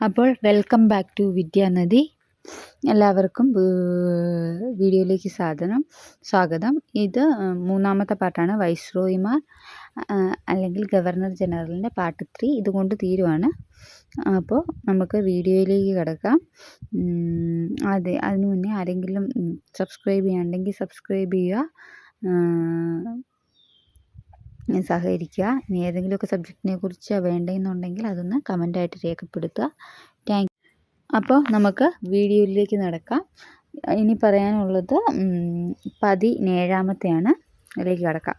അപ്പോൾ welcome back to വിദ്യാനദി. എല്ലാവർക്കും വീഡിയോയിലേക്ക് സ്വാഗതം. ഇത് മൂന്നാമത്തെ പാർട്ടാണ്. വൈസ്രോയിമാർ അല്ലെങ്കിൽ ഗവർണർ ജനറലിൻ്റെ പാർട്ട് 3 ഇതുകൊണ്ട് തീരുവാണ്. അപ്പോൾ നമുക്ക് വീഡിയോയിലേക്ക് കിടക്കാം. അതിനു മുന്നേ ആരെങ്കിലും സബ്സ്ക്രൈബ് ചെയ്യാനുണ്ടെങ്കിൽ സബ്സ്ക്രൈബ് ചെയ്യുക, സഹകരിക്കുക. ഇനി ഏതെങ്കിലുമൊക്കെ സബ്ജക്റ്റിനെ കുറിച്ച് വേണ്ടെന്നുണ്ടെങ്കിൽ അതൊന്ന് കമൻ്റായിട്ട് രേഖപ്പെടുത്തുക. Thank you. അപ്പോൾ നമുക്ക് വീഡിയോയിലേക്ക് നടക്കാം. ഇനി പറയാനുള്ളത് 17ാമത്തെയാണ്. അതിലേക്ക് കിടക്കാം.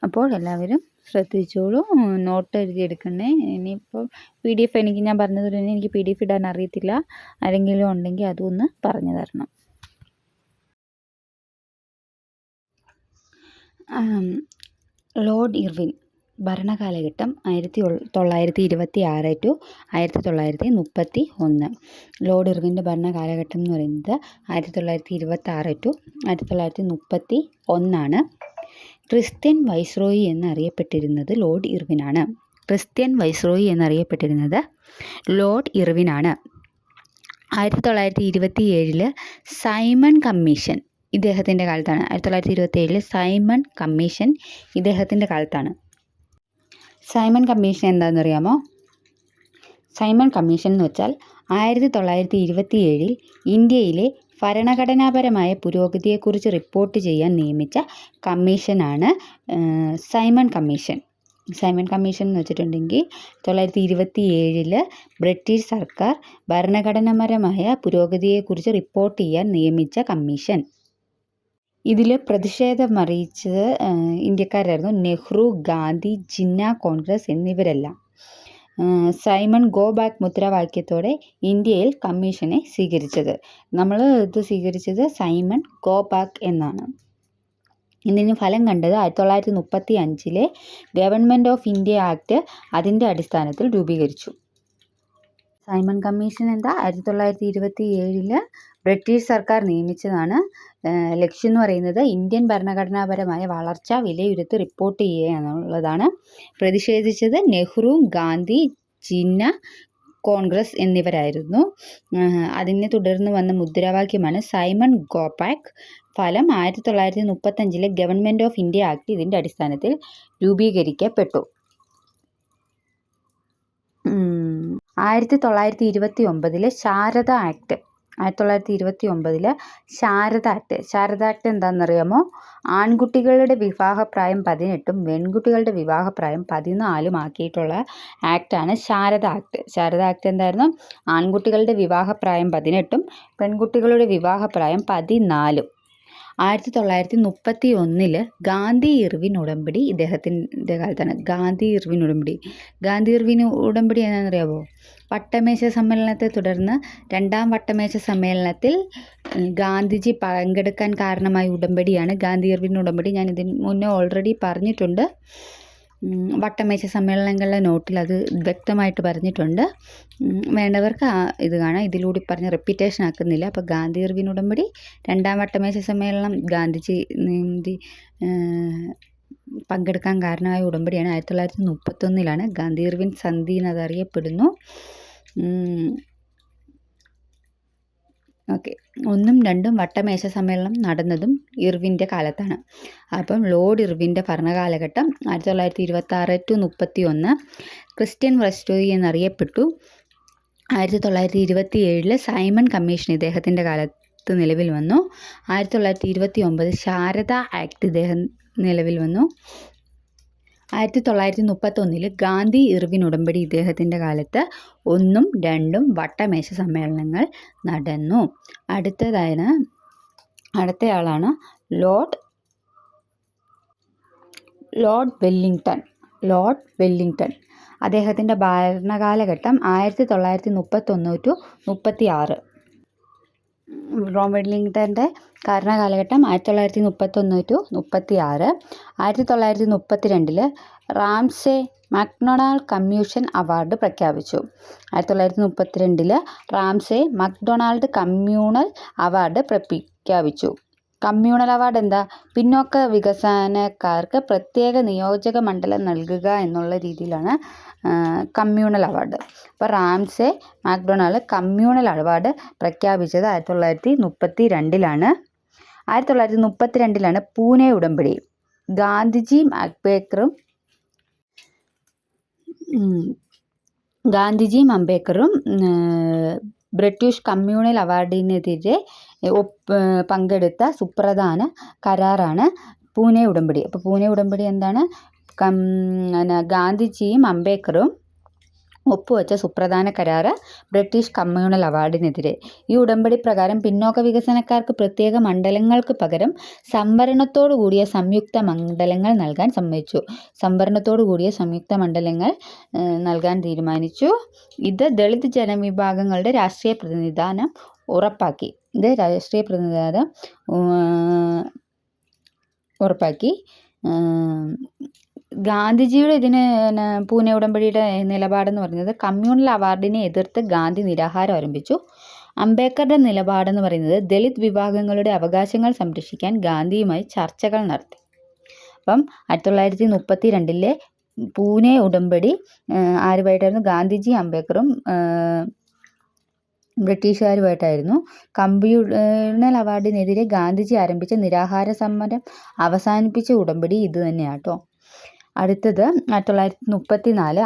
അപ്പോൾ എല്ലാവരും ശ്രദ്ധിച്ചോളൂ, നോട്ട് എഴുതിയെടുക്കണേ. ഇനിയിപ്പോൾ PDF എനിക്ക് ഞാൻ പറഞ്ഞതുപോലെ തന്നെ എനിക്ക് PDF ഇടാൻ അറിയത്തില്ല. ആരെങ്കിലും ഉണ്ടെങ്കിൽ അതൊന്ന് പറഞ്ഞു തരണം. ലോർഡ് ഇർവിൻ ഭരണകാലഘട്ടം 1926 ടു 1931. ലോർഡ് ഇർവിൻ്റെ ഭരണകാലഘട്ടം എന്ന് പറയുന്നത് 1926 ടു 1931. ക്രിസ്ത്യൻ വൈസ്രോയി എന്നറിയപ്പെട്ടിരുന്നത് ലോർഡ് ഇർവിനാണ്. 1927 സൈമൺ കമ്മീഷൻ ഇദ്ദേഹത്തിൻ്റെ കാലത്താണ്. 1927 സൈമൺ കമ്മീഷൻ ഇദ്ദേഹത്തിൻ്റെ കാലത്താണ്. സൈമൺ കമ്മീഷൻ എന്താണെന്നറിയാമോ? സൈമൺ കമ്മീഷൻ എന്ന് വെച്ചാൽ 1927 ഇന്ത്യയിലെ ഭരണഘടനാപരമായ പുരോഗതിയെക്കുറിച്ച് റിപ്പോർട്ട് ചെയ്യാൻ നിയമിച്ച കമ്മീഷനാണ് സൈമൺ കമ്മീഷൻ. സൈമൺ കമ്മീഷൻ എന്ന് വെച്ചിട്ടുണ്ടെങ്കിൽ 1927 ബ്രിട്ടീഷ് സർക്കാർ ഭരണഘടനാപരമായ പുരോഗതിയെക്കുറിച്ച് റിപ്പോർട്ട് ചെയ്യാൻ നിയമിച്ച കമ്മീഷൻ. ഇതിൽ പ്രതിഷേധം അറിയിച്ചത് ഇന്ത്യക്കാരായിരുന്നു. നെഹ്റു, ഗാന്ധി, ജിന്ന കോൺഗ്രസ് എന്നിവരെല്ലാം. സൈമൺ ഗോ ബാക്ക് മുദ്രാവാക്യത്തോടെ ഇന്ത്യയിൽ കമ്മീഷനെ സ്വീകരിച്ചത്. നമ്മൾ ഇത് സ്വീകരിച്ചത് സൈമൺ ഗോ ബാക്ക് എന്നാണ്. ഇതിന് ഫലം കണ്ടത് 1935 ഗവൺമെൻറ് ഓഫ് ഇന്ത്യ ആക്ട് അതിൻ്റെ അടിസ്ഥാനത്തിൽ രൂപീകരിച്ചു. സൈമൺ കമ്മീഷൻ എന്താ? 1927 ബ്രിട്ടീഷ് സർക്കാർ നിയമിച്ചതാണ്. ലക്ഷ്യം എന്ന് പറയുന്നത് ഇന്ത്യൻ ഭരണഘടനാപരമായ വളർച്ച വിലയിരുത്തി റിപ്പോർട്ട് ചെയ്യുക എന്നുള്ളതാണ്. പ്രതിഷേധിച്ചത് നെഹ്റു, ഗാന്ധി, ജിന്ന കോൺഗ്രസ് എന്നിവരായിരുന്നു. അതിനെ തുടർന്ന് വന്ന മുദ്രാവാക്യമാണ് സൈമൺ ഗോ ബാക്ക്. ഫലം 1935 ഗവൺമെൻറ് ഓഫ് ഇന്ത്യ ആക്ട് ഇതിൻ്റെ അടിസ്ഥാനത്തിൽ രൂപീകരിക്കപ്പെട്ടു. 1929 ശാരദ ആക്ട്. 1929 ശാരദ ആക്ട് എന്താണെന്നറിയാമോ? ആൺകുട്ടികളുടെ വിവാഹപ്രായം 18ഉം പെൺകുട്ടികളുടെ വിവാഹപ്രായം 14ഉം ആക്കിയിട്ടുള്ള ആക്ടാണ് ശാരദ ആക്ട്. ശാരദ ആക്ട് എന്തായിരുന്നു? ആൺകുട്ടികളുടെ വിവാഹപ്രായം 18ഉം പെൺകുട്ടികളുടെ വിവാഹപ്രായം 14ഉം. 1931 ഗാന്ധി ഇർവിൻ ഉടമ്പടി ഇദ്ദേഹത്തിൻ്റെ കാലത്താണ്. ഗാന്ധി ഇർവിൻ ഉടമ്പടി എന്താണെന്നറിയാമോ? വട്ടമേശ സമ്മേളനത്തെ തുടർന്ന് 2ാം വട്ടമേശ സമ്മേളനത്തിൽ ഗാന്ധിജി പങ്കെടുക്കാൻ കാരണമായ ഉടമ്പടിയാണ് ഗാന്ധി ഇർവിൻ ഉടമ്പടി. ഞാൻ ഇതിന് മുന്നേ ഓൾറെഡി പറഞ്ഞിട്ടുണ്ട്. വട്ടമേശ സമ്മേളനങ്ങളുടെ നോട്ടിൽ അത് വ്യക്തമായിട്ട് പറഞ്ഞിട്ടുണ്ട്. വേണ്ടവർക്ക് ഇത് കാണാം. ഇതിലൂടെ പറഞ്ഞ് റിപ്പീറ്റേഷൻ ആക്കുന്നില്ല. അപ്പോൾ ഗാന്ധി ഇർവിൻ ഉടമ്പടി, 2ാം വട്ടമേശ സമ്മേളനം, ഗാന്ധിജി പങ്കെടുക്കാൻ കാരണമായ ഉടമ്പടിയാണ്. 1931 ഗാന്ധി ഇർവിൻ സന്ധി എന്നതറിയപ്പെടുന്നു. ഓക്കെ. 1ഉം 2ഉം വട്ടമേശ സമ്മേളനം നടന്നതും ഇർവിൻ്റെ കാലത്താണ്. അപ്പം ലോർഡ് ഇർവിൻ്റെ ഭരണകാലഘട്ടം 1926 ടു 1931. ക്രിസ്ത്യൻ വൈസ്രോയി എന്നറിയപ്പെട്ടു. 1927 സൈമൺ കമ്മീഷൻ ഇദ്ദേഹത്തിൻ്റെ കാലത്ത് നിലവിൽ വന്നു. 1929 ശാരദ ആക്ട് ഇദ്ദേഹം നിലവിൽ വന്നു. 1931 ഗാന്ധി ഇർവിൻ ഉടമ്പടി ഇദ്ദേഹത്തിൻ്റെ കാലത്ത് 1ഉം 2ഉം വട്ടമേശ സമ്മേളനങ്ങൾ നടന്നു. അടുത്തയാളാണ് ലോർഡ് വെല്ലിംഗ്ടൺ. അദ്ദേഹത്തിൻ്റെ ഭരണകാലഘട്ടം 1931 ടു 1936. വെല്ലിംഗ്ടൻ്റെ ഭരണകാലഘട്ടം 1931 to 1936. 1932 Ramsay MacDonald commission award പ്രഖ്യാപിച്ചു. 1932 റാംസേ മക്ഡൊണാൾഡ് കമ്മ്യൂണൽ അവാർഡ് പ്രഖ്യാപിച്ചു. കമ്മ്യൂണൽ അവാർഡ് എന്താ? പിന്നോക്ക വികസനക്കാർക്ക് പ്രത്യേക നിയോജക മണ്ഡലം നൽകുക എന്നുള്ള രീതിയിലാണ് കമ്മ്യൂണൽ അവാർഡ്. അപ്പോൾ റാംസെ മാക്ഡൊണാൾഡ് കമ്മ്യൂണൽ അവാർഡ് പ്രഖ്യാപിച്ചത് 1932 1932 പൂനെ ഉടമ്പടി. ഗാന്ധിജിയും അംബേദ്കറും ബ്രിട്ടീഷ് കമ്മ്യൂണൽ അവാർഡിനെതിരെ പങ്കെടുത്ത സുപ്രധാന കരാറാണ് പൂനെ ഉടമ്പടി. അപ്പോൾ പൂനെ ഉടമ്പടി എന്താണ്? ഗാന്ധിജിയും അംബേദ്കറും ഒപ്പുവെച്ച സുപ്രധാന കരാറ് ബ്രിട്ടീഷ് കമ്മ്യൂണൽ അവാർഡിനെതിരെ. ഈ ഉടമ്പടി പ്രകാരം പിന്നോക്ക വികസനക്കാർക്ക് പ്രത്യേക മണ്ഡലങ്ങൾക്ക് പകരം സംവരണത്തോടു കൂടിയ സംയുക്ത മണ്ഡലങ്ങൾ നൽകാൻ സമ്മതിച്ചു. സംവരണത്തോടു കൂടിയ സംയുക്ത മണ്ഡലങ്ങൾ നൽകാൻ തീരുമാനിച്ചു. ഇത് ദളിത് ജനവിഭാഗങ്ങളുടെ രാഷ്ട്രീയ പ്രതിനിധാനം ഉറപ്പാക്കി. ഗാന്ധിജിയുടെ പൂനെ ഉടമ്പടിയുടെ നിലപാടെന്ന് പറയുന്നത് കമ്മ്യൂണൽ അവാർഡിനെ എതിർത്ത് ഗാന്ധി നിരാഹാരം ആരംഭിച്ചു. അംബേദ്കറുടെ നിലപാടെന്ന് പറയുന്നത് ദളിത് വിഭാഗങ്ങളുടെ അവകാശങ്ങൾ സംരക്ഷിക്കാൻ ഗാന്ധിയുമായി ചർച്ചകൾ നടത്തി. അപ്പം 1932 പൂനെ ഉടമ്പടി ആരുമായിട്ടായിരുന്നു? ഗാന്ധിജി അംബേദ്കറും ബ്രിട്ടീഷുകാരുമായിട്ടായിരുന്നു. കമ്മ്യൂണൽ അവാർഡിനെതിരെ ഗാന്ധിജി ആരംഭിച്ച നിരാഹാര സമരം അവസാനിപ്പിച്ച ഉടമ്പടി ഇത് തന്നെയാട്ടോ. അടുത്തത് 1934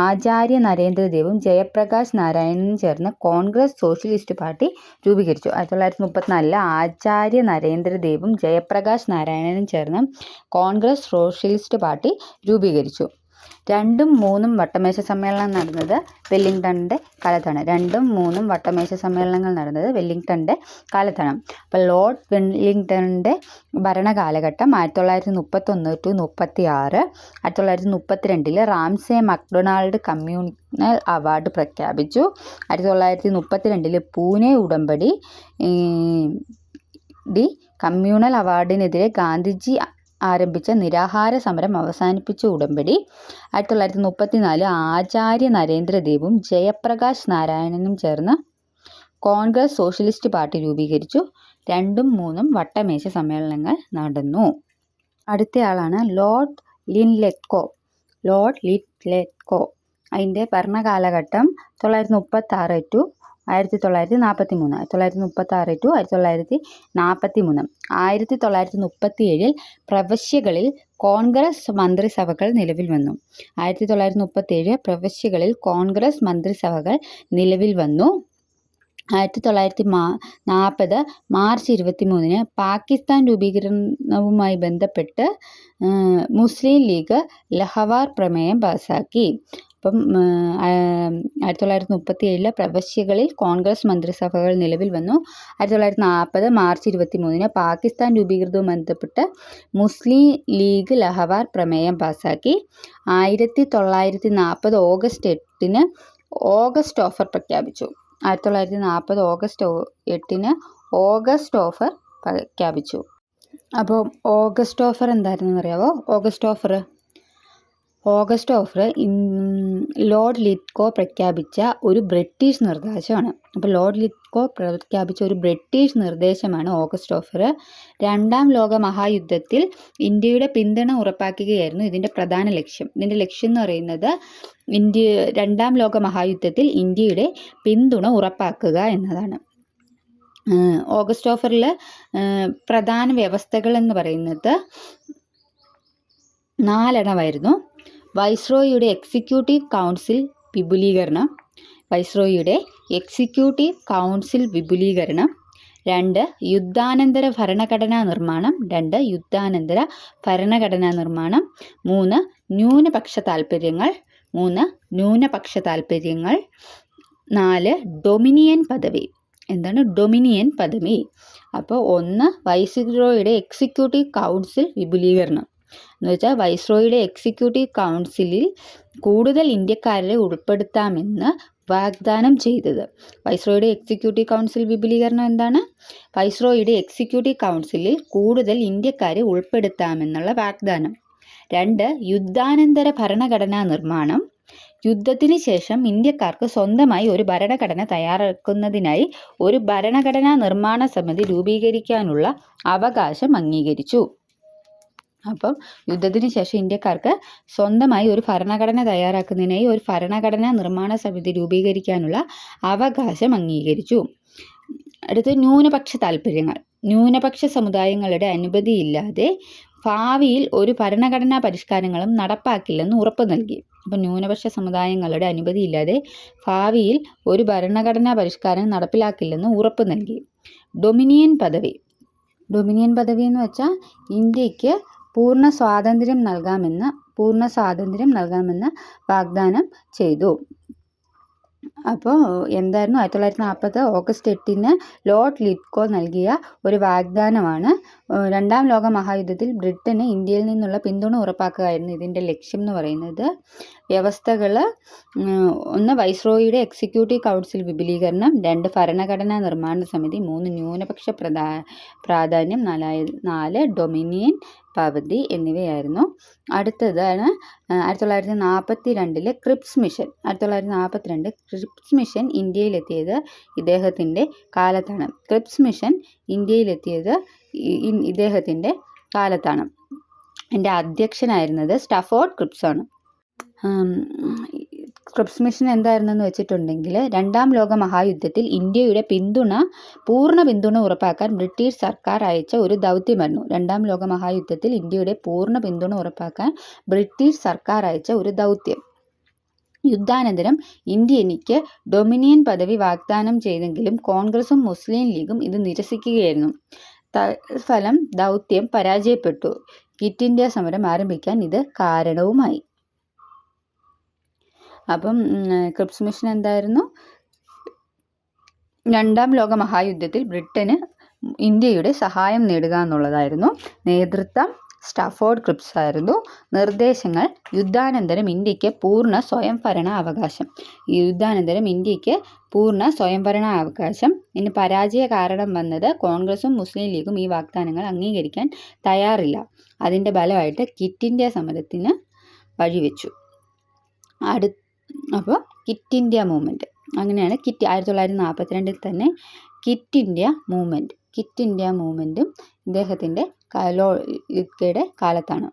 ആചാര്യ നരേന്ദ്രദേവും ജയപ്രകാശ് നാരായണനും ചേർന്ന് കോൺഗ്രസ് സോഷ്യലിസ്റ്റ് പാർട്ടി രൂപീകരിച്ചു. 1934 ആചാര്യ നരേന്ദ്രദേവും ജയപ്രകാശ് നാരായണനും ചേർന്ന് കോൺഗ്രസ് സോഷ്യലിസ്റ്റ് പാർട്ടി രൂപീകരിച്ചു. 2ഉം 3ഉം വട്ടമേശ സമ്മേളനം നടന്നത് വെല്ലിംഗ്ടണിൻ്റെ കാലത്താണ്. 2ഉം 3ഉം വട്ടമേശ സമ്മേളനങ്ങൾ നടന്നത് വെല്ലിംഗ്ടണിൻ്റെ കാലത്താണ്. അപ്പോൾ ലോർഡ് വെല്ലിംഗ്ടണിൻ്റെ ഭരണകാലഘട്ടം 1931 to 36. 1932 Ramsay MacDonald communal award പ്രഖ്യാപിച്ചു. 1932 പൂനെ ഉടമ്പടി കമ്മ്യൂണൽ അവാർഡിനെതിരെ ഗാന്ധിജി ആരംഭിച്ച നിരാഹാര സമരം അവസാനിപ്പിച്ച ഉടമ്പടി. 1934 ആചാര്യ നരേന്ദ്രദേവും ജയപ്രകാശ് നാരായണനും ചേർന്ന് കോൺഗ്രസ് സോഷ്യലിസ്റ്റ് പാർട്ടി രൂപീകരിച്ചു. 2ഉം 3ഉം വട്ടമേശ സമ്മേളനങ്ങൾ നടന്നു. അടുത്തയാളാണ് ലോർഡ് ലിൻലെത്കോ. അതിൻ്റെ ഭരണകാലഘട്ടം 1936 to 1943. 1936 to 1943. 1937 പ്രവിശ്യകളിൽ കോൺഗ്രസ് മന്ത്രിസഭകൾ നിലവിൽ വന്നു. 1937 പ്രവിശ്യകളിൽ കോൺഗ്രസ് മന്ത്രിസഭകൾ നിലവിൽ വന്നു. 1940 മാർച്ച് 23 പാകിസ്ഥാൻ രൂപീകരണവുമായി ബന്ധപ്പെട്ട് മുസ്ലിം ലീഗ് ലഹവാർ പ്രമേയം പാസാക്കി. അപ്പം 1937 പ്രവിശ്യകളിൽ കോൺഗ്രസ് മന്ത്രിസഭകൾ നിലവിൽ വന്നു. 1940 മാർച്ച് 23 പാകിസ്ഥാൻ രൂപീകരണവുമായി ബന്ധപ്പെട്ട് മുസ്ലിം ലീഗ് ലഹവാർ പ്രമേയം പാസാക്കി. 1940 ഓഗസ്റ്റ് 8 ഓഗസ്റ്റ് ഓഫർ പ്രഖ്യാപിച്ചു. 1940 ഓഗസ്റ്റ് 8 ഓഗസ്റ്റ് ഓഫർ പ്രഖ്യാപിച്ചു. അപ്പോൾ ഓഗസ്റ്റ് ഓഫർ എന്തായിരുന്നെന്ന് അറിയാമോ? ഓഗസ്റ്റ് ഓഫർ ലോർഡ് ലിത്കോ പ്രഖ്യാപിച്ച ഒരു ബ്രിട്ടീഷ് നിർദ്ദേശമാണ്. അപ്പോൾ ലോർഡ് ലിത്കോ പ്രഖ്യാപിച്ച ഒരു ബ്രിട്ടീഷ് നിർദ്ദേശമാണ് ഓഗസ്റ്റ് ഓഫർ. 2ാം ലോക മഹായുദ്ധത്തിൽ ഇന്ത്യയുടെ പിന്തുണ ഉറപ്പാക്കുകയായിരുന്നു ഇതിൻ്റെ പ്രധാന ലക്ഷ്യം. ഇതിൻ്റെ ലക്ഷ്യം എന്ന് പറയുന്നത് 2ാം ലോക മഹായുദ്ധത്തിൽ ഇന്ത്യയുടെ പിന്തുണ ഉറപ്പാക്കുക എന്നതാണ്. ഓഗസ്റ്റ് ഓഫറിൽ പ്രധാന വ്യവസ്ഥകൾ എന്ന് പറയുന്നത് 4 വൈസ്രോയിയുടെ എക്സിക്യൂട്ടീവ് കൗൺസിൽ വിപുലീകരണം. 2 യുദ്ധാനന്തര ഭരണഘടനാ നിർമ്മാണം. 3 ന്യൂനപക്ഷ താൽപ്പര്യങ്ങൾ. 4 ഡൊമിനിയൻ പദവി. എന്താണ് ഡൊമിനിയൻ പദവി? അപ്പോൾ 1 വൈസ്രോയിയുടെ എക്സിക്യൂട്ടീവ് കൗൺസിൽ വിപുലീകരണം എന്ന് വെച്ചാൽ വൈസ്രോയിയുടെ എക്സിക്യൂട്ടീവ് കൗൺസിലിൽ കൂടുതൽ ഇന്ത്യക്കാരെ ഉൾപ്പെടുത്താമെന്ന് വാഗ്ദാനം ചെയ്തത്. വൈസ്രോയിയുടെ എക്സിക്യൂട്ടീവ് കൗൺസിൽ വിപുലീകരണം എന്താണ്? വൈസ്രോയിയുടെ എക്സിക്യൂട്ടീവ് കൗൺസിലിൽ കൂടുതൽ ഇന്ത്യക്കാരെ ഉൾപ്പെടുത്താമെന്നുള്ള വാഗ്ദാനം. 2 യുദ്ധാനന്തര ഭരണഘടനാ നിർമ്മാണം. യുദ്ധത്തിന് ശേഷം ഇന്ത്യക്കാർക്ക് സ്വന്തമായി ഒരു ഭരണഘടന തയ്യാറാക്കുന്നതിനായി ഒരു ഭരണഘടനാ നിർമ്മാണ സമിതി രൂപീകരിക്കാനുള്ള അവകാശം അംഗീകരിച്ചു. അപ്പം യുദ്ധത്തിന് ശേഷം ഇന്ത്യക്കാർക്ക് സ്വന്തമായി ഒരു ഭരണഘടന തയ്യാറാക്കുന്നതിനായി ഒരു ഭരണഘടനാ നിർമ്മാണ സമിതി രൂപീകരിക്കാനുള്ള അവകാശം അംഗീകരിച്ചു. അടുത്ത ന്യൂനപക്ഷ താൽപ്പര്യങ്ങൾ. ന്യൂനപക്ഷ സമുദായങ്ങളുടെ അനുമതിയില്ലാതെ ഭാവിയിൽ ഒരു ഭരണഘടനാ പരിഷ്കാരങ്ങളും നടപ്പാക്കില്ലെന്ന് ഉറപ്പ് നൽകി. അപ്പം ന്യൂനപക്ഷ സമുദായങ്ങളുടെ അനുമതിയില്ലാതെ ഭാവിയിൽ ഒരു ഭരണഘടനാ പരിഷ്കാരം നടപ്പിലാക്കില്ലെന്ന് ഉറപ്പ് നൽകി. ഡൊമിനിയൻ പദവി. ഡൊമിനിയൻ പദവി എന്ന് വെച്ചാൽ ഇന്ത്യക്ക് പൂർണ്ണ സ്വാതന്ത്ര്യം നൽകാമെന്ന് വാഗ്ദാനം ചെയ്തു. അപ്പോൾ എന്തായിരുന്നു 1940 ഓഗസ്റ്റ് 8 ലോർഡ് ലിത്കോ നൽകിയ ഒരു വാഗ്ദാനമാണ്. രണ്ടാം ലോക മഹായുദ്ധത്തിൽ ബ്രിട്ടന് ഇന്ത്യയിൽ നിന്നുള്ള പിന്തുണ ഉറപ്പാക്കുകയായിരുന്നു ഇതിൻ്റെ ലക്ഷ്യം എന്ന് പറയുന്നത്. വ്യവസ്ഥകൾ: 1 വൈസ്രോയിയുടെ എക്സിക്യൂട്ടീവ് കൗൺസിൽ വിപുലീകരണം, 2 ഭരണഘടനാ നിർമ്മാണ സമിതി, 3 ന്യൂനപക്ഷ പ്രാധാന്യം, 4 ഡൊമിനിയൻ പദവി എന്നിവയായിരുന്നു. അടുത്തതാണ് 1942 ക്രിപ്സ് മിഷൻ. 1942 ക്രിപ്സ് മിഷൻ ഇന്ത്യയിലെത്തിയത് ഇദ്ദേഹത്തിൻ്റെ കാലത്താണ്. ക്രിപ്സ് മിഷൻ ഇന്ത്യയിലെത്തിയത് ഇദ്ദേഹത്തിൻ്റെ കാലത്താണ്. എൻ്റെ അധ്യക്ഷനായിരുന്നത് സ്റ്റാഫോർഡ് ക്രിപ്സ് ആണ്. ക്രിപ്സ് മിഷൻ എന്തായിരുന്നെന്ന് വെച്ചിട്ടുണ്ടെങ്കിൽ രണ്ടാം ലോക മഹായുദ്ധത്തിൽ ഇന്ത്യയുടെ പൂർണ്ണ പിന്തുണ ഉറപ്പാക്കാൻ ബ്രിട്ടീഷ് സർക്കാർ അയച്ച ഒരു ദൗത്യമായിരുന്നു. രണ്ടാം ലോക മഹായുദ്ധത്തിൽ ഇന്ത്യയുടെ പൂർണ്ണ പിന്തുണ ഉറപ്പാക്കാൻ ബ്രിട്ടീഷ് സർക്കാർ അയച്ച ഒരു ദൗത്യം. യുദ്ധാനന്തരം ഇന്ത്യക്ക് ഡൊമിനിയൻ പദവി വാഗ്ദാനം ചെയ്തെങ്കിലും കോൺഗ്രസും മുസ്ലിം ലീഗും ഇത് നിരസിക്കുകയായിരുന്നു. തൽഫലം ദൗത്യം പരാജയപ്പെട്ടു. ക്വിറ്റ് ഇന്ത്യ സമരം ആരംഭിക്കാൻ ഇത് കാരണവുമായി. അപ്പം ക്രിപ്സ് മിഷൻ എന്തായിരുന്നു? രണ്ടാം ലോക മഹായുദ്ധത്തിൽ ബ്രിട്ടന് ഇന്ത്യയുടെ സഹായം നേടുക എന്നുള്ളതായിരുന്നു. നേതൃത്വം സ്റ്റാഫോർഡ് ക്രിപ്സ് ആയിരുന്നു. നിർദ്ദേശങ്ങൾ: യുദ്ധാനന്തരം ഇന്ത്യക്ക് പൂർണ്ണ സ്വയംഭരണാവകാശം. ഇനി പരാജയ കാരണം വന്നത് കോൺഗ്രസും മുസ്ലിം ലീഗും ഈ വാഗ്ദാനങ്ങൾ അംഗീകരിക്കാൻ തയ്യാറില്ല. അതിൻ്റെ ഫലമായിട്ട് ക്വിറ്റ് ഇന്ത്യ സമരത്തിന് വഴിവെച്ചു. അപ്പോൾ ക്വിറ്റ് ഇന്ത്യ മൂവ്മെൻറ്റ്, അങ്ങനെയാണ് 1942 തന്നെ ക്വിറ്റ് ഇന്ത്യ മൂവ്മെൻറ്റും ഇദ്ദേഹത്തിൻ്റെ ലിത്കോയുടെ കാലത്താണ്.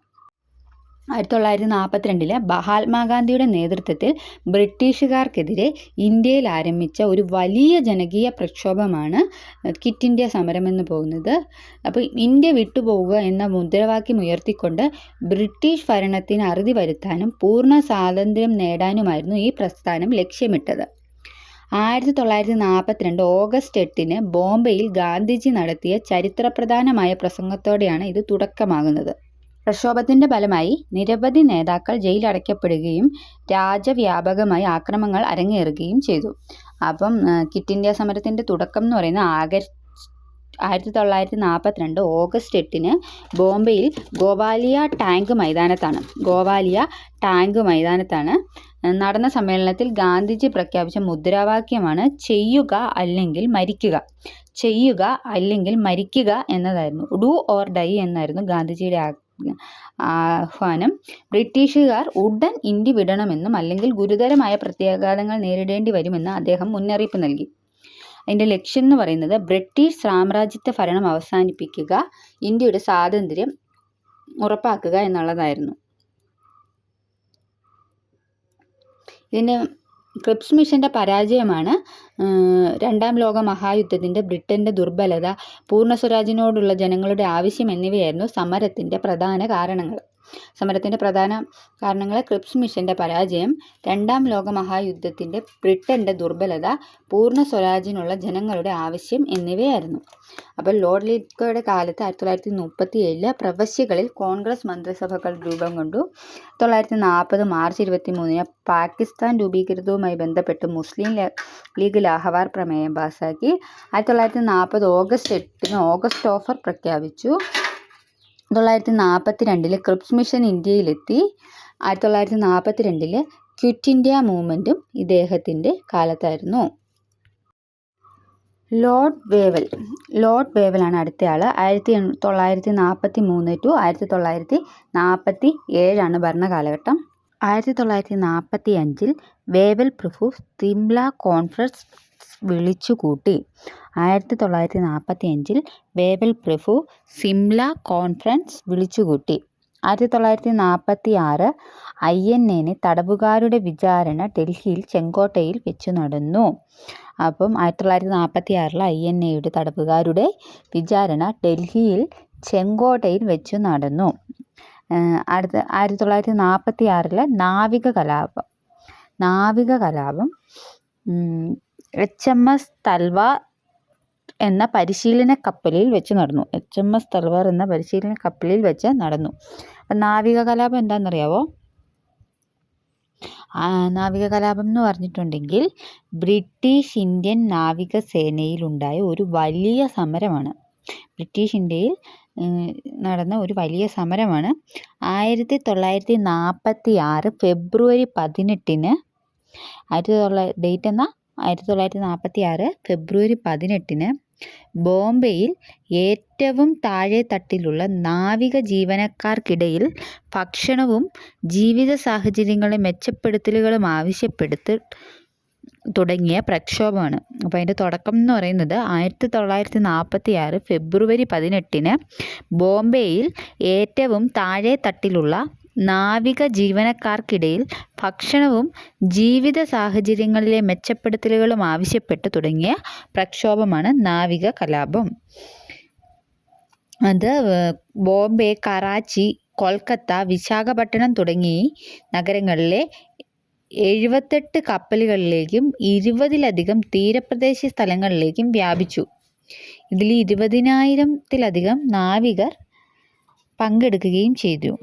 1942 മഹാത്മാഗാന്ധിയുടെ നേതൃത്വത്തിൽ ബ്രിട്ടീഷുകാർക്കെതിരെ ഇന്ത്യയിൽ ആരംഭിച്ച ഒരു വലിയ ജനകീയ പ്രക്ഷോഭമാണ് ക്വിറ്റ് ഇന്ത്യ സമരം എന്ന് പോകുന്നത്. അപ്പോൾ ഇന്ത്യ വിട്ടുപോവുക എന്ന മുദ്രാവാക്യം ഉയർത്തിക്കൊണ്ട് ബ്രിട്ടീഷ് ഭരണത്തിന് അറുതി വരുത്താനും പൂർണ്ണ സ്വാതന്ത്ര്യം നേടാനുമായിരുന്നു ഈ പ്രസ്ഥാനം ലക്ഷ്യമിട്ടത്. 1942 ഓഗസ്റ്റ് 8 ബോംബെയിൽ ഗാന്ധിജി നടത്തിയ ചരിത്രപ്രധാനമായ പ്രസംഗത്തോടെയാണ് ഇത് തുടക്കമാകുന്നത്. പ്രക്ഷോഭത്തിൻ്റെ ഫലമായി നിരവധി നേതാക്കൾ ജയിലടയ്ക്കപ്പെടുകയും രാജ്യവ്യാപകമായി ആക്രമണങ്ങൾ അരങ്ങേറുകയും ചെയ്തു. അപ്പം ക്വിറ്റ് ഇന്ത്യ സമരത്തിൻ്റെ തുടക്കം എന്ന് പറയുന്നത് 1942 ഓഗസ്റ്റ് 8 ബോംബെയിൽ ഗോവാലിയ ടാങ്ക് മൈതാനത്താണ് നടന്ന സമ്മേളനത്തിൽ ഗാന്ധിജി പ്രഖ്യാപിച്ച മുദ്രാവാക്യമാണ് ചെയ്യുക അല്ലെങ്കിൽ മരിക്കുക എന്നതായിരുന്നു. ഡു ഓർ ഡൈ എന്നായിരുന്നു ഗാന്ധിജിയുടെ ആഹ്വാനം. ബ്രിട്ടീഷുകാർ ഉടൻ ഇന്ത്യ വിടണമെന്നും അല്ലെങ്കിൽ ഗുരുതരമായ പ്രത്യാഘാതങ്ങൾ നേരിടേണ്ടി വരുമെന്ന് അദ്ദേഹം മുന്നറിയിപ്പ് നൽകി. അതിൻ്റെ ലക്ഷ്യം എന്ന് പറയുന്നത് ബ്രിട്ടീഷ് സാമ്രാജ്യത്വ ഭരണം അവസാനിപ്പിക്കുക, ഇന്ത്യയുടെ സ്വാതന്ത്ര്യം ഉറപ്പാക്കുക എന്നുള്ളതായിരുന്നു. ഇതിൻ്റെ ക്രിപ്സ് മിഷൻ്റെ പരാജയമാണ് രണ്ടാം ലോക മഹായുദ്ധത്തിൻ്റെ ബ്രിട്ടൻ്റെ ദുർബലത, പൂർണ്ണ സ്വരാജിനോടുള്ള ജനങ്ങളുടെ ആവശ്യം എന്നിവയായിരുന്നു സമരത്തിൻ്റെ പ്രധാന കാരണങ്ങൾ. ക്രിപ്സ് മിഷൻ്റെ പരാജയം, രണ്ടാം ലോക മഹായുദ്ധത്തിൻ്റെ ബ്രിട്ടൻ്റെ ദുർബലത, പൂർണ്ണ സ്വരാജിനുള്ള ജനങ്ങളുടെ ആവശ്യം എന്നിവയായിരുന്നു. അപ്പോൾ ലോർഡ് ലിത്കോയുടെ കാലത്ത് 1937 പ്രവശ്യകളിൽ കോൺഗ്രസ് മന്ത്രിസഭകൾ രൂപം കൊണ്ടു. 1940 മാർച്ച് 23 പാകിസ്ഥാൻ രൂപീകരണവുമായി ബന്ധപ്പെട്ട് മുസ്ലിം ലീഗ് ലാഹോർ പ്രമേയം പാസാക്കി. 1940 ഓഗസ്റ്റ് 8 ഓഗസ്റ്റ് ഓഫർ പ്രഖ്യാപിച്ചു. 1942 ക്രിപ്സ് മിഷൻ ഇന്ത്യയിലെത്തി. 1942 ക്വിറ്റ് ഇന്ത്യ മൂവ്മെൻറ്റും ഇദ്ദേഹത്തിൻ്റെ കാലത്തായിരുന്നു. ലോർഡ് വേവലാണ് അടുത്തയാൾ. 1943 to 1947 ഭരണകാലഘട്ടം. 1945 വേവൽ പ്രഭു സിംല കോൺഫറൻസ് വിളിച്ചുകൂട്ടി. 1945 വേവൽ പ്രഭു സിംല കോൺഫറൻസ് വിളിച്ചുകൂട്ടി. 1946 INA തടവുകാരുടെ വിചാരണ ഡൽഹിയിൽ ചെങ്കോട്ടയിൽ വെച്ച് നടന്നു. അപ്പം 1946 INAയുടെ തടവുകാരുടെ വിചാരണ ഡൽഹിയിൽ ചെങ്കോട്ടയിൽ വെച്ച് നടന്നു. അടുത്ത 1946 നാവിക കലാപം HMS തൽവാർ എന്ന പരിശീലന കപ്പലിൽ വെച്ച് നടന്നു. HMS തൽവാർ എന്ന പരിശീലന കപ്പലിൽ വെച്ച് നടന്നു. അപ്പം നാവിക കലാപം എന്താണെന്നറിയാവോ? നാവിക കലാപം എന്ന് പറഞ്ഞിട്ടുണ്ടെങ്കിൽ ബ്രിട്ടീഷ് ഇന്ത്യൻ നാവികസേനയിലുണ്ടായ ഒരു വലിയ സമരമാണ്. ബ്രിട്ടീഷ് ഇന്ത്യയിൽ നടന്ന ഒരു വലിയ സമരമാണ്. 1946 ഫെബ്രുവരി 18-ന് 1946 ഫെബ്രുവരി 18-ന് ബോംബെയിൽ ഏറ്റവും താഴെ തട്ടിലുള്ള നാവിക ജീവനക്കാർക്കിടയിൽ ഭക്ഷണവും ജീവിത സാഹചര്യങ്ങളുടെ മെച്ചപ്പെടുത്തലുകളും ആവശ്യപ്പെടുത്തി തുടങ്ങിയ പ്രക്ഷോഭമാണ്. അപ്പോൾ അതിൻ്റെ തുടക്കം എന്ന് പറയുന്നത് 1946 ഫെബ്രുവരി 18-ന് ബോംബെയിൽ ഏറ്റവും താഴെ തട്ടിലുള്ള നാവിക ജീവനക്കാർക്കിടയിൽ ഭക്ഷണവും ജീവിത സാഹചര്യങ്ങളിലെ മെച്ചപ്പെടുത്തലുകളും ആവശ്യപ്പെട്ട് തുടങ്ങിയ പ്രക്ഷോഭമാണ് നാവിക കലാപം. അത് ബോംബെ, കറാച്ചി, കൊൽക്കത്ത, വിശാഖപട്ടണം തുടങ്ങി നഗരങ്ങളിലെ 78 കപ്പലുകളിലേക്കും 20-ലധികം തീരപ്രദേശ സ്ഥലങ്ങളിലേക്കും വ്യാപിച്ചു. ഇതിൽ 20,000-ത്തിലധികം നാവികർ പങ്കെടുക്കുകയും ചെയ്തു.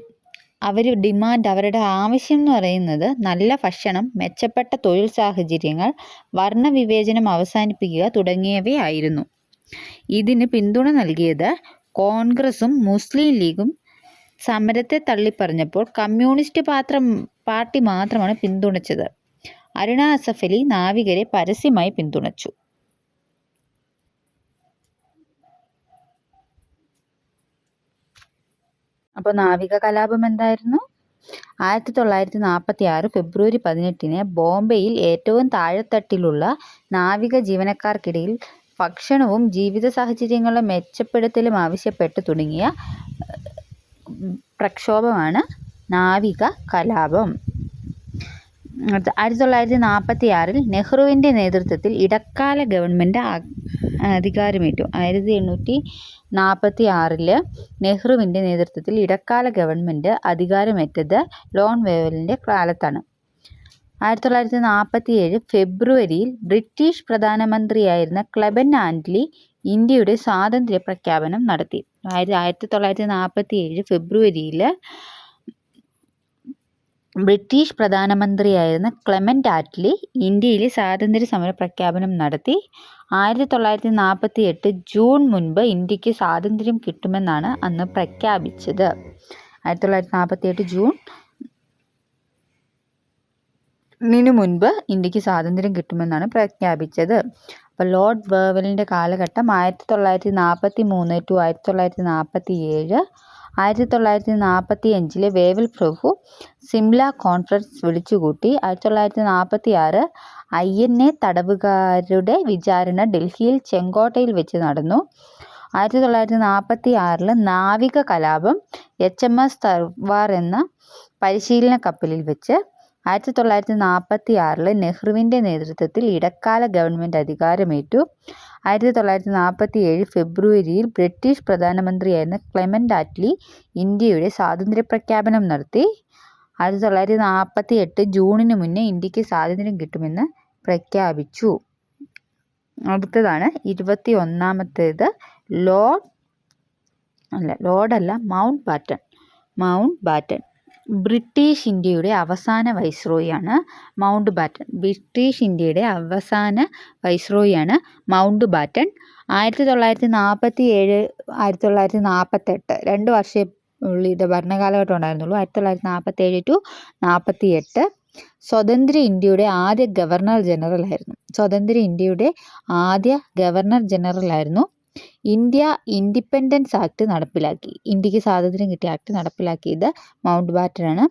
അവരുടെ ആവശ്യം എന്ന് പറയുന്നത് നല്ല ഭക്ഷണം, മെച്ചപ്പെട്ട തൊഴിൽ സാഹചര്യങ്ങൾ, വർണ്ണവിവേചനം അവസാനിപ്പിക്കുക തുടങ്ങിയവയായിരുന്നു. ഇതിന് പിന്തുണ നൽകിയത് കോൺഗ്രസും മുസ്ലിം ലീഗും സമരത്തെ തള്ളിപ്പറഞ്ഞപ്പോൾ കമ്മ്യൂണിസ്റ്റ് പാർട്ടി മാത്രമാണ് പിന്തുണച്ചത്. അരുണ അസഫ് അലി നാവികരെ പരസ്യമായി പിന്തുണച്ചു. അപ്പോൾ നാവിക കലാപം എന്തായിരുന്നു? 1946 ഫെബ്രുവരി 18-ന് ബോംബെയിൽ ഏറ്റവും താഴെത്തട്ടിലുള്ള നാവിക ജീവനക്കാർക്കിടയിൽ ഭക്ഷണവും ജീവിത സാഹചര്യങ്ങളുടെ മെച്ചപ്പെടുത്തലും ആവശ്യപ്പെട്ട് തുടങ്ങിയ പ്രക്ഷോഭമാണ് നാവിക കലാപം. 1946 നെഹ്റുവിൻ്റെ നേതൃത്വത്തിൽ ഇടക്കാല ഗവൺമെൻറ് അധികാരമേറ്റു. 1846 നെഹ്റുവിൻ്റെ നേതൃത്വത്തിൽ ഇടക്കാല ഗവൺമെൻറ് അധികാരമേറ്റത് ലോൺ വേവലിൻ്റെ കാലത്താണ്. 1947 ഫെബ്രുവരിയിൽ ബ്രിട്ടീഷ് പ്രധാനമന്ത്രിയായിരുന്ന ക്ലെമന്റ് ആറ്റ്ലി ഇന്ത്യയുടെ സ്വാതന്ത്ര്യ പ്രഖ്യാപനം നടത്തി. 1947 ഫെബ്രുവരിയിൽ ബ്രിട്ടീഷ് പ്രധാനമന്ത്രിയായിരുന്ന ക്ലെമന്റ് ആറ്റ്ലി ഇന്ത്യയിലെ സ്വാതന്ത്ര്യ സമര പ്രഖ്യാപനം നടത്തി. 1948 ജൂൺ മുൻപ് ഇന്ത്യക്ക് സ്വാതന്ത്ര്യം കിട്ടുമെന്നാണ് അന്ന് പ്രഖ്യാപിച്ചത്. 1948 ജൂണിന് മുൻപ് ഇന്ത്യക്ക് സ്വാതന്ത്ര്യം കിട്ടുമെന്നാണ് പ്രഖ്യാപിച്ചത്. അപ്പോൾ ലോർഡ് വേവലിൻ്റെ കാലഘട്ടം 1943 ടു 1947. 1945 വേവൽ പ്രഭു സിംല കോൺഫറൻസ് വിളിച്ചുകൂട്ടി. 1946 INA തടവുകാരുടെ വിചാരണ ഡൽഹിയിൽ ചെങ്കോട്ടയിൽ വെച്ച് നടന്നു. 1946 നാവിക കലാപം HMS തൽവാർ എന്ന പരിശീലന കപ്പലിൽ വെച്ച്. 1946 നെഹ്റുവിൻ്റെ നേതൃത്വത്തിൽ ഇടക്കാല ഗവൺമെൻറ് അധികാരമേറ്റു. 1947 ഫെബ്രുവരിയിൽ ബ്രിട്ടീഷ് പ്രധാനമന്ത്രിയായിരുന്ന ക്ലെമന്റ് ആറ്റ്ലി ഇന്ത്യയുടെ സ്വാതന്ത്ര്യ പ്രഖ്യാപനം നടത്തി. 1948 ജൂണിന് മുന്നേ ഇന്ത്യക്ക് സ്വാതന്ത്ര്യം കിട്ടുമെന്ന് പ്രഖ്യാപിച്ചു. അടുത്തതാണ് 21ാമത്തേത് മൗണ്ട് ബാറ്റൺ. ബ്രിട്ടീഷ് ഇന്ത്യയുടെ അവസാന വൈസ്രോയിയാണ് മൗണ്ട് ബാറ്റൺ. 1947 1948 2 വർഷം ഇത് ഭരണകാലഘട്ടം ഉണ്ടായിരുന്നുള്ളൂ. 1947 ടു 1948 സ്വതന്ത്ര ഇന്ത്യയുടെ ആദ്യ ഗവർണർ ജനറൽ ആയിരുന്നു. ഇന്ത്യ ഇൻഡിപെൻഡൻസ് ആക്ട് നടപ്പിലാക്കി. ഇന്ത്യക്ക് സ്വാതന്ത്ര്യം കിട്ടിയ ആക്ട് നടപ്പിലാക്കിയത് മൗണ്ട് ബാറ്റനാണ്.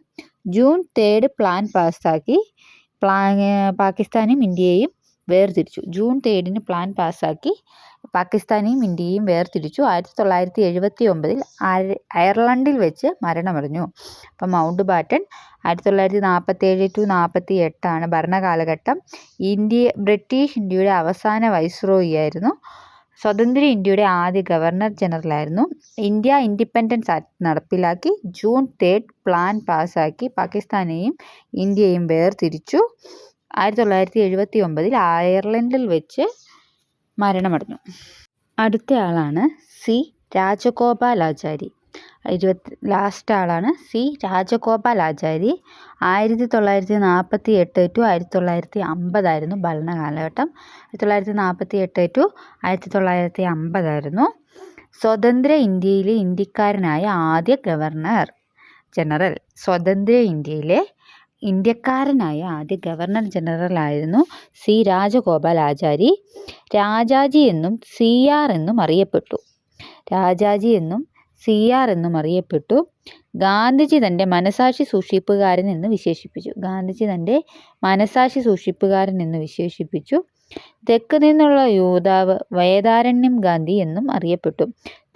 ജൂൺ 3 പ്ലാൻ പാസ്സാക്കി. പാകിസ്ഥാനും ഇന്ത്യയും വേർതിരിച്ചു. ജൂൺ 3 പ്ലാൻ പാസ്സാക്കി പാകിസ്ഥാനെയും ഇന്ത്യയെയും വേർതിരിച്ചു. 1979 അയർലൻഡിൽ വെച്ച് മരണമടഞ്ഞു. അപ്പം മൗണ്ട് ബാറ്റൺ 1947 to 48 ഭരണകാലഘട്ടം. ബ്രിട്ടീഷ് ഇന്ത്യയുടെ അവസാന വൈസ്രോയി ആയിരുന്നു. സ്വതന്ത്ര ഇന്ത്യയുടെ ആദ്യ ഗവർണർ ജനറലായിരുന്നു. ഇന്ത്യ ഇൻഡിപെൻഡൻസ് ആക്ട് നടപ്പിലാക്കി. ജൂൺ 3 പ്ലാൻ പാസ്സാക്കി പാകിസ്ഥാനെയും ഇന്ത്യയെയും വേർതിരിച്ചു. 1979 അയർലൻഡിൽ വെച്ച് മരണമടഞ്ഞു. അടുത്ത ആളാണ് സി രാജഗോപാലാചാരി. ലാസ്റ്റ് ആളാണ് സി രാജഗോപാലാചാരി. 1948 to 1950 ഭരണകാലഘട്ടം. 1948 to 1950 സ്വതന്ത്ര ഇന്ത്യയിലെ ഇന്ത്യക്കാരനായ ആദ്യ ഗവർണർ ജനറൽ. സ്വതന്ത്ര ഇന്ത്യയിലെ ഇന്ത്യക്കാരനായ ആദ്യ ഗവർണർ ജനറലായിരുന്നു സി രാജഗോപാലാചാരി. രാജാജി എന്നും സി ആർ എന്നും അറിയപ്പെട്ടു. രാജാജി എന്നും സി ആർ എന്നും അറിയപ്പെട്ടു. ഗാന്ധിജി തൻ്റെ മനസാക്ഷി സൂക്ഷിപ്പുകാരൻ എന്ന് വിശേഷിപ്പിച്ചു. ഗാന്ധിജി തൻ്റെ മനസാക്ഷി സൂക്ഷിപ്പുകാരൻ എന്ന് വിശേഷിപ്പിച്ചു. തെക്ക് നിന്നുള്ള യോദ്ധാവ് വേദാരണ്യം ഗാന്ധി എന്നും അറിയപ്പെട്ടു.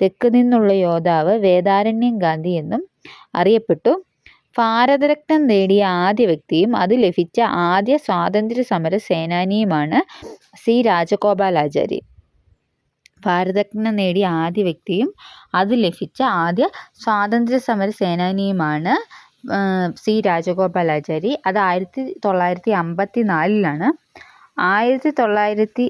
തെക്ക് നിന്നുള്ള യോദ്ധാവ് വേദാരണ്യം ഗാന്ധി എന്നും അറിയപ്പെട്ടു. ഭാരതരത്നം നേടിയ ആദ്യ വ്യക്തിയും അത് ലഭിച്ച ആദ്യ സ്വാതന്ത്ര്യ സമര സേനാനിയുമാണ് സി രാജഗോപാലാചാരി. ഭാരതരത്നം നേടിയ ആദ്യ വ്യക്തിയും അത് ലഭിച്ച ആദ്യ സ്വാതന്ത്ര്യ സമര സേനാനിയുമാണ് സി രാജഗോപാലാചാരി. അത് 1954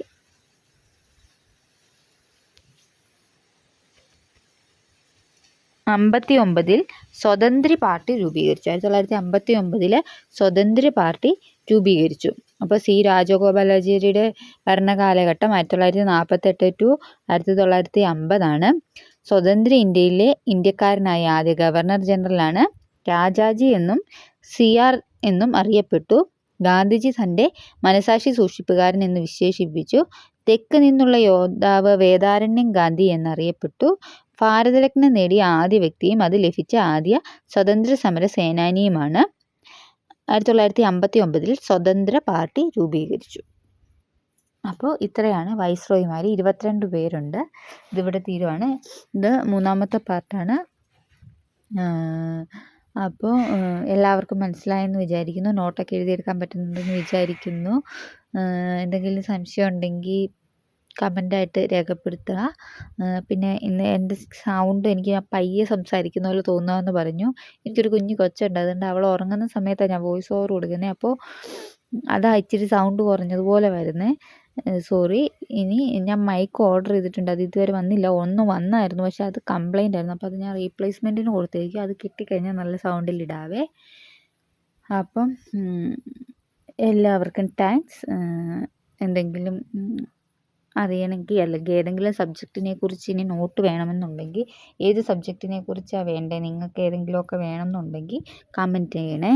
1959 സ്വതന്ത്ര പാർട്ടി രൂപീകരിച്ചു. 1959 സ്വതന്ത്ര പാർട്ടി രൂപീകരിച്ചു. അപ്പോൾ സി രാജഗോപാലാചാരിയുടെ ഭരണകാലഘട്ടം 1948 to 1950 സ്വതന്ത്ര ഇന്ത്യയിലെ ഇന്ത്യക്കാരനായ ആദ്യ ഗവർണർ ജനറലാണ്. രാജാജി എന്നും സി ആർ എന്നും അറിയപ്പെട്ടു. ഗാന്ധിജി തൻ്റെ മനസാക്ഷി സൂക്ഷിപ്പുകാരൻ എന്ന് വിശേഷിപ്പിച്ചു. തെക്ക് നിന്നുള്ള യോദ്ധാവ് വേദാരണ്യം ഗാന്ധി എന്നറിയപ്പെട്ടു. ഭാരതരത്നം നേടിയ ആദ്യ വ്യക്തിയും അത് ലഭിച്ച ആദ്യ സ്വതന്ത്ര സമര സേനാനിയുമാണ്. 1959 സ്വതന്ത്ര പാർട്ടി രൂപീകരിച്ചു. അപ്പോൾ ഇത്രയാണ് വൈസ്രോയിമാർ. 22 പേരുണ്ട്. ഇതിവിടെ തീരുവാണ്. ഇത് 3ാമത്തെ പാർട്ടാണ്. അപ്പോൾ എല്ലാവർക്കും മനസ്സിലായെന്ന് വിചാരിക്കുന്നു. നോട്ടൊക്കെ എഴുതിയെടുക്കാൻ പറ്റുന്നുണ്ടെന്ന് വിചാരിക്കുന്നു. എന്തെങ്കിലും സംശയം ഉണ്ടെങ്കിൽ കമൻ്റായിട്ട് രേഖപ്പെടുത്തുക. പിന്നെ ഇന്ന് എൻ്റെ സൗണ്ട് എനിക്ക് പയ്യെ സംസാരിക്കുന്ന പോലെ തോന്നുകയെന്ന് പറഞ്ഞു. എനിക്കൊരു കുഞ്ഞു കൊച്ചുണ്ട്. അതുകൊണ്ട് അവൾ ഉറങ്ങുന്ന സമയത്താണ് ഞാൻ വോയിസ് ഓവർ കൊടുക്കുന്നത്. അപ്പോൾ അതാ ഇച്ചിരി സൗണ്ട് കുറഞ്ഞതുപോലെ വരുന്നത്. സോറി. ഇനി ഞാൻ മൈക്ക് ഓർഡർ ചെയ്തിട്ടുണ്ട്. അത് ഇതുവരെ വന്നില്ല. ഒന്ന് വന്നായിരുന്നു, പക്ഷെ അത് കംപ്ലൈൻ്റ് ആയിരുന്നു. അപ്പോൾ അത് ഞാൻ റീപ്ലേസ്മെൻറ്റിന് കൊടുത്തിരിക്കും. അത് കിട്ടിക്കഴിഞ്ഞാൽ നല്ല സൗണ്ടിലിടാവേ. അപ്പം എല്ലാവർക്കും താങ്ക്സ്. എന്തെങ്കിലും അറിയണമെങ്കിൽ അല്ലെങ്കിൽ ഏതെങ്കിലും സബ്ജക്റ്റിനെ കുറിച്ച് ഇനി നോട്ട് വേണമെന്നുണ്ടെങ്കിൽ ഏത് സബ്ജക്റ്റിനെ കുറിച്ചാണ് വേണ്ടത്, നിങ്ങൾക്ക് ഏതെങ്കിലുമൊക്കെ വേണമെന്നുണ്ടെങ്കിൽ കമൻറ്റ് ചെയ്യണേ.